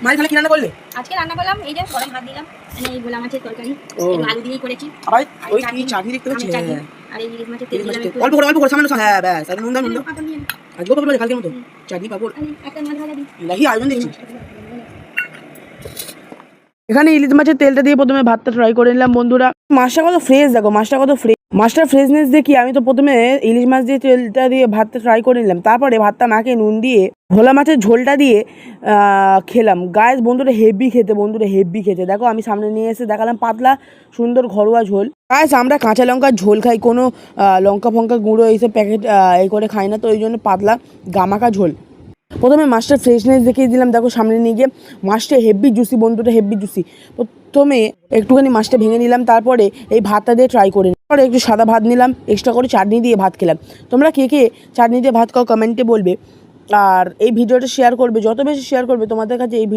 মাই তাহলে কি রান্না করলে? আজকে রান্না করলাম এই যে গরম ভাত দিলাম, মানে এই ভোলা মাছের তরকারি, এই আলু দিয়েই করেছি। আবার ওই কি চাটনি দেখতে পাচ্ছি? আর এই ইলিশ মাছের তেল দিলাম একটু। অল্প করে সামান্য, হ্যাঁ ব্যাস। আর নুন দাও, নুন দাও। পাপড় নিয়ে আজকে পাপড় কালকের মতো চাটনি পাপড় একটা মাছ ভাজা দিই। ইলাহি আয়োজন দেখছি। এখানে ইলিশ মাছের তেলটা দিয়ে প্রথমে ভাতটা ফ্রাই করে নিলাম বন্ধুরা। মাছটা কত ফ্রেশ, দেখো মাছটা কত ফ্রেশ। মাছটার ফ্রেশনেস দেখি আমি তো প্রথমে ইলিশ মাছ দিয়ে তেলটা দিয়ে ভাতটা ফ্রাই করে নিলাম, তারপরে ভাতটা মাকে নুন দিয়ে ভোলা মাছের ঝোলটা দিয়ে খেলাম। গায়েস বন্ধুরা হেভি খেতে, বন্ধুরা হেভি খেতে। দেখো আমি সামনে নিয়ে এসে দেখালাম পাতলা সুন্দর ঘরোয়া ঝোল। গায়েস আমরা কাঁচা লঙ্কার ঝোল খাই, কোনো লঙ্কা ফঙ্কা গুঁড়ো এইসব প্যাকেট এই করে খাই না, তো ওই জন্য পাতলা গামাকা ঝোল। প্রথমে মাছটার ফ্রেশনেস দেখিয়ে দিলাম, দেখো সামনে নিয়ে গিয়ে মাছটা হেভি জুসি বন্ধুটা, হেভি জুসি। প্রথমে একটুখানি মাছটা ভেঙে নিলাম, তারপরে এই ভাতটা দিয়ে ট্রাই করে তারপরে একটু সাদা ভাত নিলাম, এক্সট্রা করে চাটনি দিয়ে ভাত খেলাম। তোমরা কে কে চাটনি দিয়ে ভাত খাও কমেন্টে বলবে, আর এই ভিডিওটা শেয়ার করবে, যত বেশি শেয়ার করবে তোমাদের কাছে এই